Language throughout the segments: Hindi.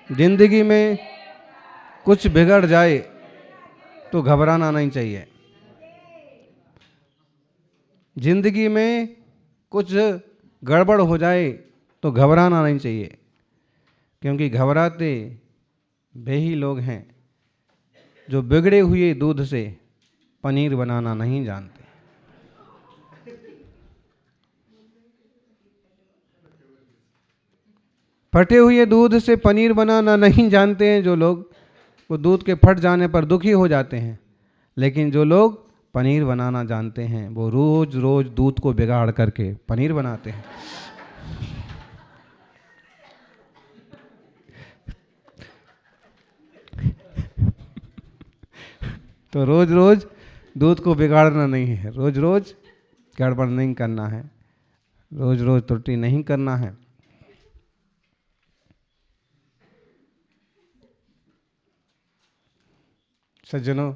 जिंदगी में कुछ बिगड़ जाए तो घबराना नहीं चाहिए। जिंदगी में कुछ गड़बड़ हो जाए तो घबराना नहीं चाहिए, क्योंकि घबराते वे ही लोग हैं जो बिगड़े हुए दूध से पनीर बनाना नहीं जानते। फटे हुए दूध से पनीर बनाना नहीं जानते हैं जो लोग, वो दूध के फट जाने पर दुखी हो जाते हैं। लेकिन जो लोग पनीर बनाना जानते हैं वो रोज रोज दूध को बिगाड़ करके पनीर बनाते हैं। तो रोज रोज दूध को बिगाड़ना नहीं है, रोज रोज गड़बड़ नहीं करना है, रोज रोज त्रुटि नहीं करना है। सज्जनों,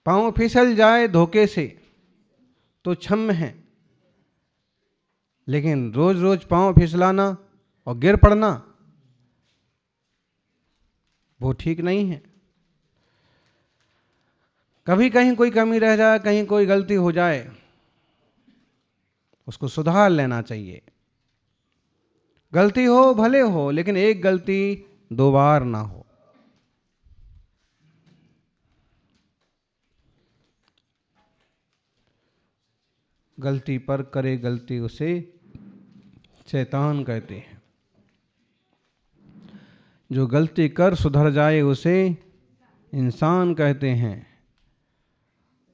पांव फिसल जाए धोखे से तो क्षम्य है, लेकिन रोज रोज पांव फिसलाना और गिर पड़ना वो ठीक नहीं है। कभी कहीं कोई कमी रह जाए, कहीं कोई गलती हो जाए, उसको सुधार लेना चाहिए। गलती हो भले हो, लेकिन एक गलती दो बार ना हो। गलती पर करे गलती उसे शैतान कहते हैं। जो गलती कर सुधर जाए उसे इंसान कहते हैं,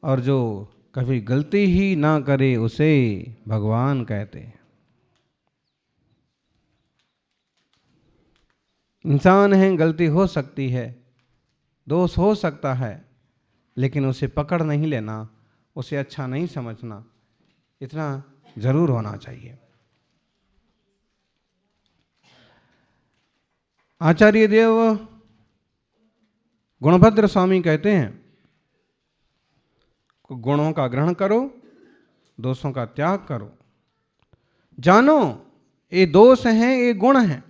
और जो कभी गलती ही ना करे उसे भगवान कहते हैं। इंसान है, गलती हो सकती है, दोष हो सकता है, लेकिन उसे पकड़ नहीं लेना, उसे अच्छा नहीं समझना, इतना जरूर होना चाहिए। आचार्य देव गुणभद्र स्वामी कहते हैं, गुणों का ग्रहण करो, दोषों का त्याग करो। जानो ये दोष हैं, ये गुण हैं।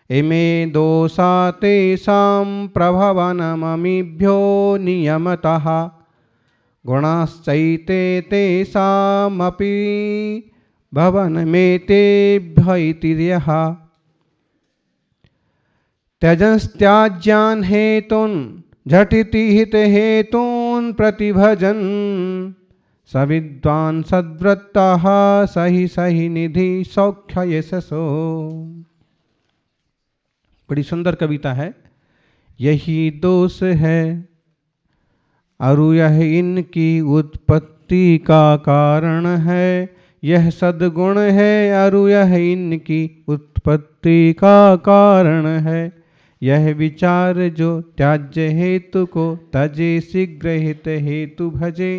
इमे दोषा तेषां प्रभवनममीभ्यो नियमतः गुणाश्चैते तेषामपि भवनमेतेभ्य इति यः त्यजंस्त्याज्यान् हेतून् झटिति हित हेतून् प्रतिभजन् सविद्वान् सद्वृत्तः सहि सहि निधि सौख्य यशसो। बड़ी सुंदर कविता है। यही दोष है अरु यह इनकी उत्पत्ति का कारण है, यह सद्गुण है अरु यह इनकी उत्पत्ति का कारण है। यह विचार जो त्याज्य हेतु को तजे, शीघ्र हित हेतु भजे,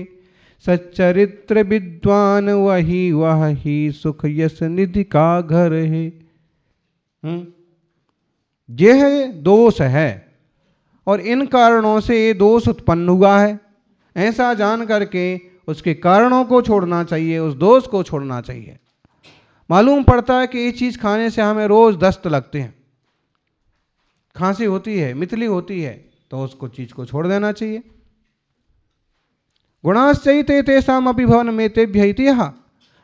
सच्चरित्र विद्वान वही सुख यश निधि का घर है। यह दोष है और इन कारणों से ये दोष उत्पन्न हुआ है, ऐसा जान करके उसके कारणों को छोड़ना चाहिए, उस दोष को छोड़ना चाहिए। मालूम पड़ता है कि ये चीज़ खाने से हमें रोज़ दस्त लगते हैं, खांसी होती है, मितली होती है, तो उसको चीज़ को छोड़ देना चाहिए। गुणाश्चैते तेषाम् अपि भवनमेतेभ्य इति यः,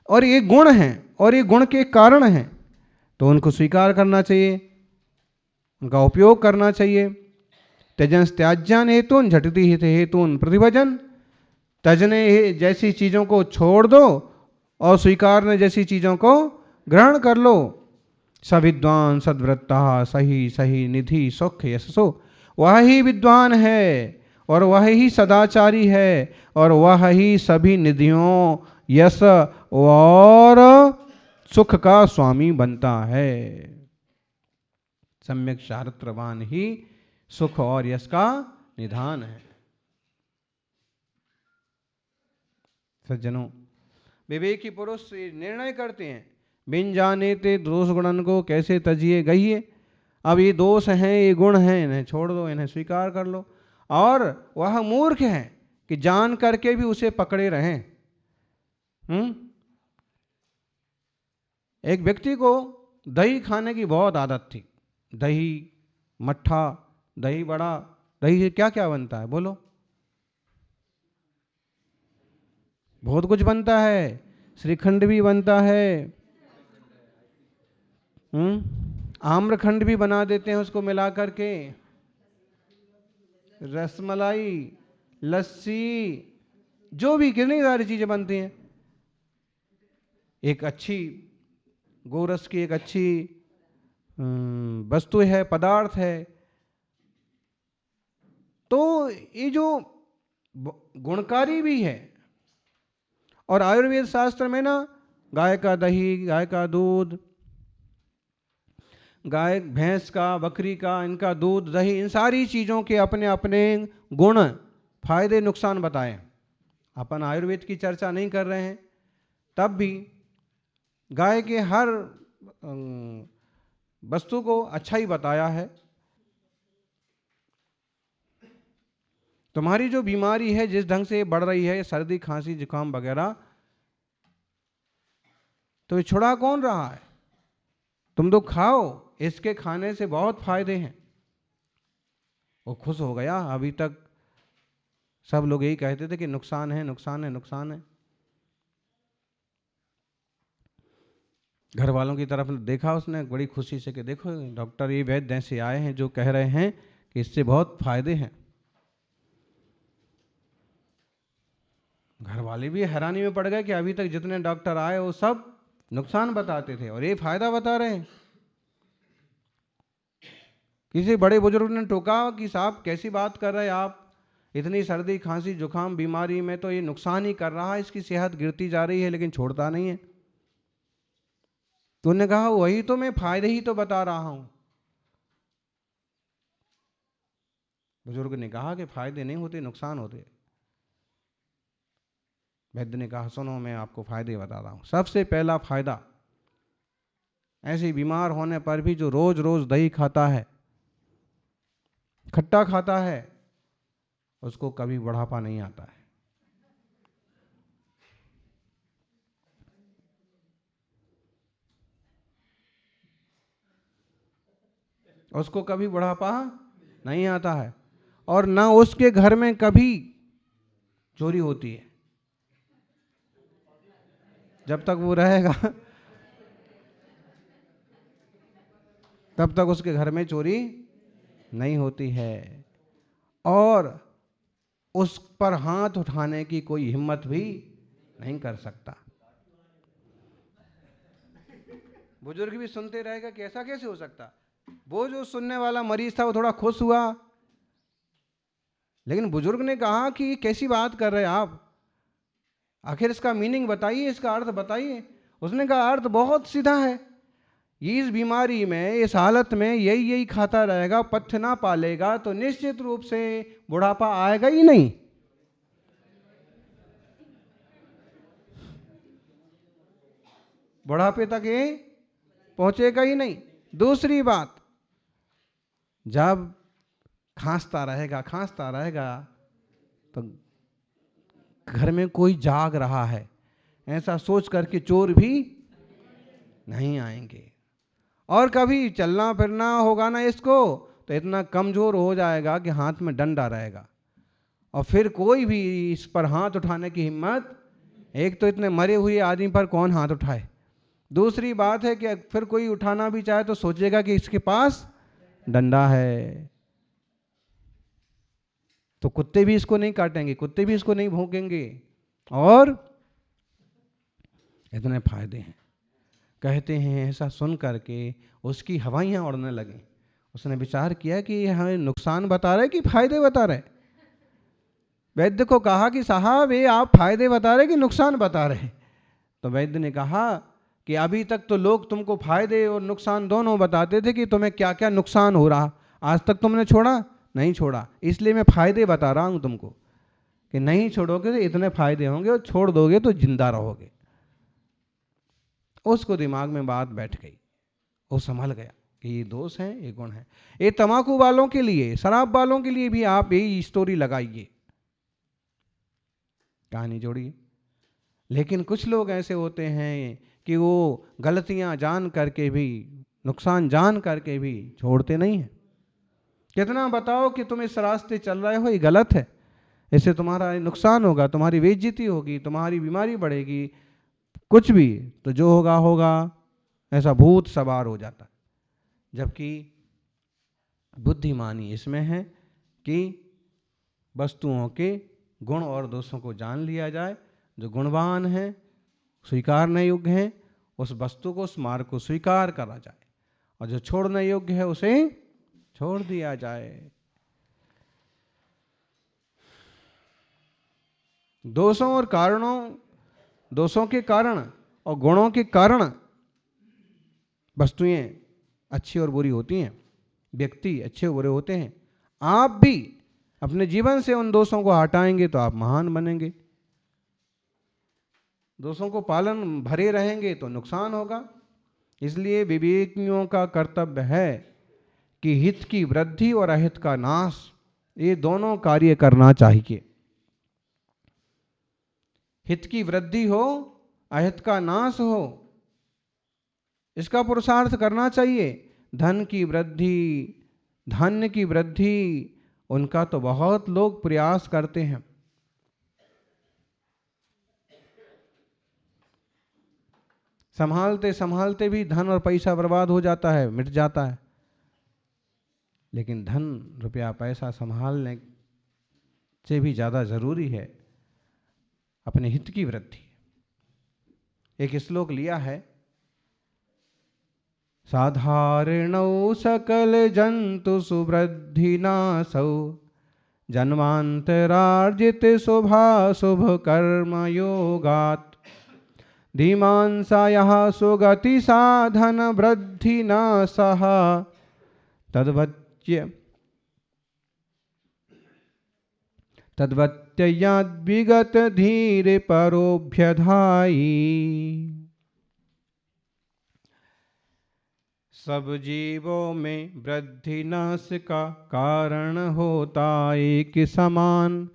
और ये गुण हैं और ये गुण के कारण हैं, तो उनको स्वीकार करना चाहिए, उनका उपयोग करना चाहिए। त्यजंस्त्याज्यान् हेतून् झटिति हित हेतून् प्रतिभजन्, तजने जैसी चीज़ों को छोड़ दो और स्वीकारने जैसी चीज़ों को ग्रहण कर लो। सविद्वान सद्वृत्तः सही सही निधि सौख्य यशसो, वह ही विद्वान है और वह ही सदाचारी है और वह ही सभी निधियों, यश और सुख का स्वामी बनता है। सम्यक चारित्रवान ही सुख और यश का निधान है। सज्जनों, विवेकी पुरुष निर्णय करते हैं, बिन जाने ते दोष गुणन को कैसे तजिए गहिए। अब ये दोष हैं, ये गुण हैं, इन्हें छोड़ दो, इन्हें स्वीकार कर लो। और वह मूर्ख है कि जान करके भी उसे पकड़े रहें। एक व्यक्ति को दही खाने की बहुत आदत थी। दही, मट्ठा, दही बड़ा, दही से क्या क्या बनता है बोलो? बहुत कुछ बनता है। श्रीखंड भी बनता है, आम्रखंड भी बना देते हैं उसको मिला करके, रसमलाई, लस्सी, जो भी कितनी सारी चीजें बनती हैं। एक अच्छी गोरस की एक अच्छी वस्तु है, पदार्थ है। तो ये जो गुणकारी भी है। और आयुर्वेद शास्त्र में ना गाय का दही, गाय का दूध, गाय भैंस का, बकरी का, इनका दूध, दही, इन सारी चीज़ों के अपने अपने गुण, फायदे, नुकसान बताए। अपन आयुर्वेद की चर्चा नहीं कर रहे हैं, तब भी गाय के हर वस्तु को अच्छा ही बताया है। तुम्हारी जो बीमारी है, जिस ढंग से बढ़ रही है, सर्दी, खांसी, जुकाम वगैरह, तो ये छुड़ा कौन रहा है? तुम तो खाओ, इसके खाने से बहुत फायदे हैं। वो खुश हो गया। अभी तक सब लोग यही कहते थे कि नुकसान है, नुकसान है, नुकसान है। घर वालों की तरफ देखा उसने बड़ी खुशी से कि देखो डॉक्टर ये वैद्य ऐसे आए हैं जो कह रहे हैं कि इससे बहुत फायदे हैं। घर वाले भी हैरानी में पड़ गए कि अभी तक जितने डॉक्टर आए वो सब नुकसान बताते थे और ये फायदा बता रहे हैं। किसी बड़े बुजुर्ग ने टोका कि साहब कैसी बात कर रहे हैं आप, इतनी सर्दी, खांसी, जुकाम बीमारी में तो ये नुकसान ही कर रहा है, इसकी सेहत गिरती जा रही है लेकिन छोड़ता नहीं है। तो उन्होंने कहा वही तो मैं फायदे ही तो बता रहा हूं। बुजुर्ग ने कहा कि फायदे नहीं होते, नुकसान होते। वैद्य ने कहा सुनो मैं आपको फायदे बता रहा हूं। सबसे पहला फायदा, ऐसे बीमार होने पर भी जो रोज रोज दही खाता है, खट्टा खाता है, उसको कभी बुढ़ापा नहीं आता है। उसको कभी बुढ़ापा नहीं आता है और ना उसके घर में कभी चोरी होती है। जब तक वो रहेगा तब तक उसके घर में चोरी नहीं होती है और उस पर हाथ उठाने की कोई हिम्मत भी नहीं कर सकता। बुजुर्ग भी सुनते रहेगा कि ऐसा कैसे हो सकता। वो जो सुनने वाला मरीज था वो थोड़ा खुश हुआ, लेकिन बुजुर्ग ने कहा कि कैसी बात कर रहे हैं आप, आखिर इसका मीनिंग बताइए, इसका अर्थ बताइए। उसने कहा अर्थ बहुत सीधा है, इस बीमारी में, इस हालत में यही यही खाता रहेगा, पथ्य ना पालेगा तो निश्चित रूप से बुढ़ापा आएगा ही नहीं। बुढ़ापे तक ये पहुंचेगा ही नहीं। दूसरी बात, जब खांसता रहेगा तो घर में कोई जाग रहा है ऐसा सोच करके चोर भी नहीं आएंगे। और कभी चलना फिरना होगा ना इसको तो इतना कमजोर हो जाएगा कि हाथ में डंडा रहेगा और फिर कोई भी इस पर हाथ उठाने की हिम्मत, एक तो इतने मरे हुए आदमी पर कौन हाथ उठाए, दूसरी बात है कि फिर कोई उठाना भी चाहे तो सोचेगा कि इसके पास डंडा है। तो कुत्ते भी इसको नहीं काटेंगे, कुत्ते भी इसको नहीं भौंकेंगे। और इतने फायदे हैं। कहते हैं ऐसा सुन करके उसकी हवाइयाँ उड़ने लगीं। उसने विचार किया कि हमें नुकसान बता रहे कि फायदे बता रहे। वैद्य को कहा कि साहब ये आप फायदे बता रहे कि नुकसान बता रहे। तो वैद्य ने कहा कि अभी तक तो लोग तुमको फायदे और नुकसान दोनों बताते थे कि तुम्हें क्या क्या नुकसान हो रहा, आज तक तुमने छोड़ा नहीं छोड़ा, इसलिए मैं फायदे बता रहा हूं तुमको कि नहीं छोड़ोगे तो इतने फायदे होंगे और छोड़ दोगे तो जिंदा रहोगे। उसको दिमाग में बात बैठ गई, वो संभल गया। कि ये दोष हैं, ये गुण हैं। ये तंबाकू वालों के लिए, शराब वालों के लिए भी आप यही स्टोरी लगाइए, कहानी जोड़िए। लेकिन कुछ लोग ऐसे होते हैं कि वो गलतियां जान करके भी, नुकसान जान करके भी छोड़ते नहीं हैं। कितना बताओ कि तुम इस रास्ते चल रहे हो, ये गलत है, इससे तुम्हारा नुकसान होगा, तुम्हारी बेइज्जती होगी, तुम्हारी बीमारी बढ़ेगी, कुछ भी, तो जो होगा होगा, ऐसा भूत सवार हो जाता। जबकि बुद्धिमानी इसमें है कि वस्तुओं के गुण और दोषों को जान लिया जाए। जो गुणवान हैं, स्वीकारने योग्य हैं, उस वस्तु को, उस मार्ग को स्वीकार करा जाए, और जो छोड़ने योग्य है उसे छोड़ दिया जाए। दोषों और कारणों, दोषों के कारण और गुणों के कारण वस्तुएं अच्छी और बुरी होती हैं, व्यक्ति अच्छे और बुरे होते हैं। आप भी अपने जीवन से उन दोषों को हटाएंगे तो आप महान बनेंगे, दोषों को पालन भरे रहेंगे तो नुकसान होगा। इसलिए विवेकियों का कर्तव्य है कि हित की वृद्धि और अहित का नाश, ये दोनों कार्य करना चाहिए। हित की वृद्धि हो, अहित का नाश हो, इसका पुरुषार्थ करना चाहिए। धन की वृद्धि, धन्य की वृद्धि, उनका तो बहुत लोग प्रयास करते हैं। संभालते संभालते भी धन और पैसा बर्बाद हो जाता है, मिट जाता है। लेकिन धन, रुपया, पैसा संभालने से भी ज़्यादा जरूरी है अपने हित की वृद्धि। एक श्लोक लिया है, साधारणौ सकल जंतु सुवृद्धिनाशौ जन्मांतरार्जित शुभाशुभ कर्म योगात् धीमांसायः सुगति साधन वृद्धि नाशः तद्वत्ययाद्विगत धीरे परोभ्यधायी। सब जीवों में वृद्धि नाश का कारण होता एक समान,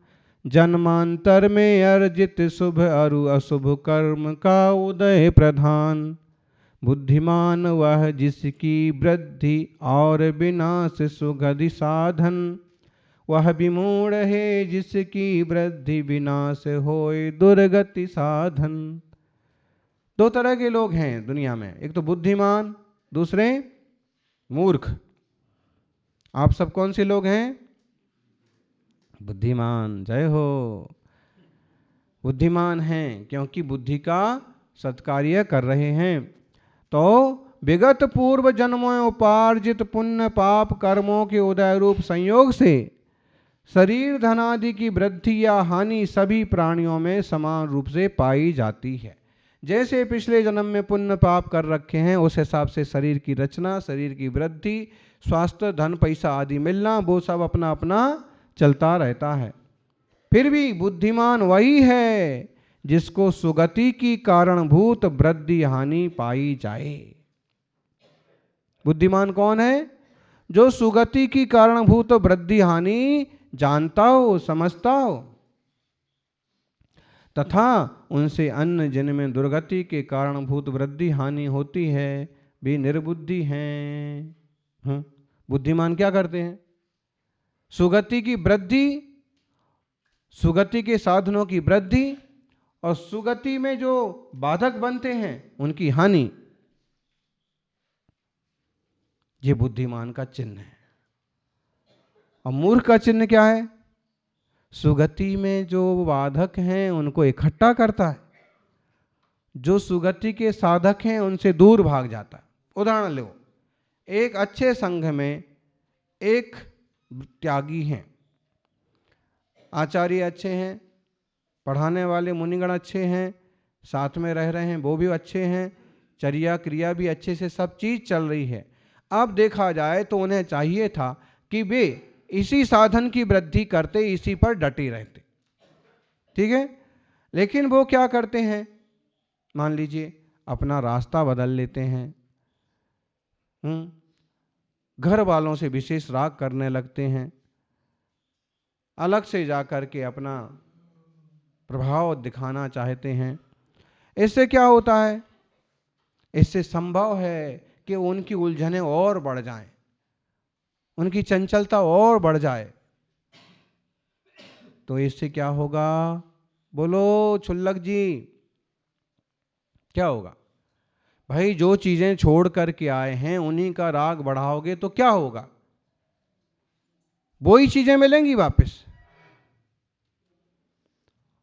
जन्मांतर में अर्जित शुभ अरु अशुभ कर्म का उदय प्रधान। बुद्धिमान वह जिसकी वृद्धि और विनाश सुगति साधन, वह विमूढ़ है जिसकी वृद्धि विनाश होए दुर्गति साधन। दो तरह के लोग हैं दुनिया में, एक तो बुद्धिमान, दूसरे मूर्ख। आप सब कौन से लोग हैं? बुद्धिमान। जय हो। बुद्धिमान हैं क्योंकि बुद्धि का सत्कार्य कर रहे हैं। तो विगत पूर्व जन्मों उपार्जित पुण्य पाप कर्मों के उदय रूप संयोग से शरीर धनादि की वृद्धि या हानि सभी प्राणियों में समान रूप से पाई जाती है। जैसे पिछले जन्म में पुण्य पाप कर रखे हैं, उस हिसाब से शरीर की रचना, शरीर की वृद्धि, स्वास्थ्य, धन, पैसा आदि मिलना, वो सब अपना अपना चलता रहता है। फिर भी बुद्धिमान वही है जिसको सुगति की कारणभूत वृद्धि हानि पाई जाए। बुद्धिमान कौन है? जो सुगति की कारणभूत वृद्धि हानि जानता हो, समझता हो, तथा उनसे अन्य जिनमें दुर्गति के कारणभूत वृद्धि हानि होती है वे निर्बुद्धि हैं। बुद्धिमान क्या करते हैं? सुगति की वृद्धि, सुगति के साधनों की वृद्धि और सुगति में जो बाधक बनते हैं उनकी हानि, ये बुद्धिमान का चिन्ह है। और मूर्ख का चिन्ह क्या है? सुगति में जो बाधक हैं उनको इकट्ठा करता है, जो सुगति के साधक हैं उनसे दूर भाग जाता है। उदाहरण लो, एक अच्छे संघ में एक त्यागी हैं, आचार्य अच्छे हैं, पढ़ाने वाले मुनिगण अच्छे हैं, साथ में रह रहे हैं वो भी अच्छे हैं, चर्या क्रिया भी अच्छे से सब चीज़ चल रही है। अब देखा जाए तो उन्हें चाहिए था कि वे इसी साधन की वृद्धि करते, इसी पर डटे रहते, ठीक है। लेकिन वो क्या करते हैं? मान लीजिए अपना रास्ता बदल लेते हैं, घर वालों से विशेष राग करने लगते हैं, अलग से जाकर के अपना प्रभाव दिखाना चाहते हैं। इससे क्या होता है? इससे संभव है कि उनकी उलझनें और बढ़ जाएं, उनकी चंचलता और बढ़ जाए। तो इससे क्या होगा? बोलो छुल्लक जी, क्या होगा? भाई जो चीजें छोड़ करके आए हैं उन्हीं का राग बढ़ाओगे तो क्या होगा? वही चीजें मिलेंगी वापस।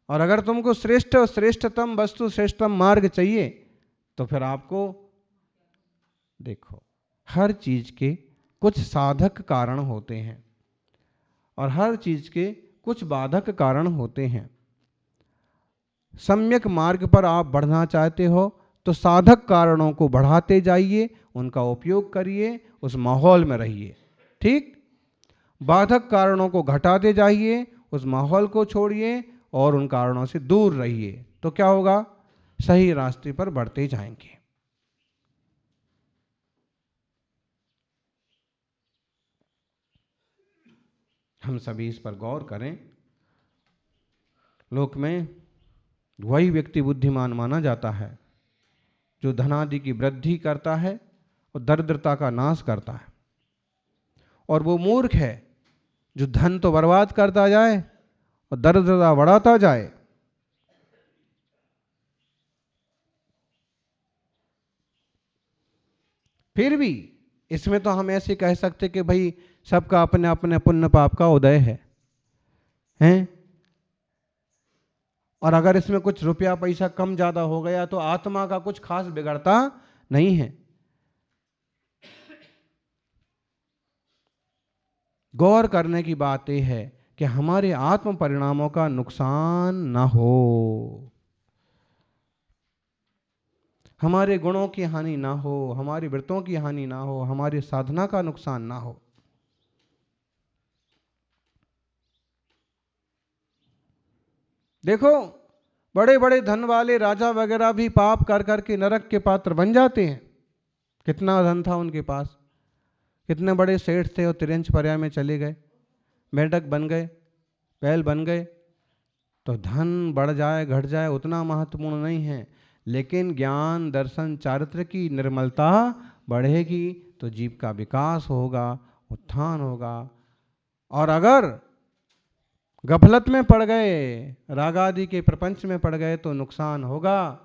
और अगर तुमको श्रेष्ठ और श्रेष्ठतम वस्तु, श्रेष्ठतम मार्ग चाहिए, तो फिर आपको देखो, हर चीज के कुछ साधक कारण होते हैं और हर चीज के कुछ बाधक कारण होते हैं। सम्यक मार्ग पर आप बढ़ना चाहते हो तो साधक कारणों को बढ़ाते जाइए, उनका उपयोग करिए, उस माहौल में रहिए, ठीक। बाधक कारणों को घटाते जाइए, उस माहौल को छोड़िए और उन कारणों से दूर रहिए। तो क्या होगा? सही रास्ते पर बढ़ते जाएंगे। हम सभी इस पर गौर करें। लोक में वही व्यक्ति बुद्धिमान माना जाता है जो धनादि की वृद्धि करता है और दरिद्रता का नाश करता है, और वो मूर्ख है जो धन तो बर्बाद करता जाए और दरिद्रता बढ़ाता जाए। फिर भी इसमें तो हम ऐसे कह सकते कि भाई सबका अपने अपने पुण्य पाप का उदय हैं? और अगर इसमें कुछ रुपया पैसा कम ज्यादा हो गया तो आत्मा का कुछ खास बिगड़ता नहीं है। गौर करने की बात यह है कि हमारे आत्म परिणामों का नुकसान न हो, हमारे गुणों की हानि ना हो, हमारी व्रतों की हानि ना हो, हमारी साधना का नुकसान ना हो। देखो, बड़े बड़े धन वाले राजा वगैरह भी पाप कर करके नरक के पात्र बन जाते हैं। कितना धन था उनके पास, कितने बड़े सेठ थे और तिरंज पर्या में चले गए, मेढक बन गए, बैल बन गए। तो धन बढ़ जाए घट जाए उतना महत्वपूर्ण नहीं है, लेकिन ज्ञान दर्शन चारित्र की निर्मलता बढ़ेगी तो जीव का विकास होगा, उत्थान होगा। और अगर गफलत में पड़ गए, राग आदि के प्रपंच में पड़ गए तो नुकसान होगा।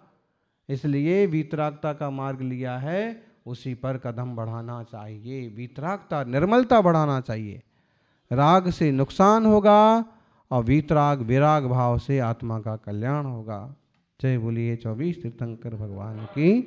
इसलिए वीतरागता का मार्ग लिया है, उसी पर कदम बढ़ाना चाहिए। वीतरागता, निर्मलता बढ़ाना चाहिए। राग से नुकसान होगा और वीतराग विराग भाव से आत्मा का कल्याण होगा। जय बोलिए 24 तीर्थंकर भगवान की।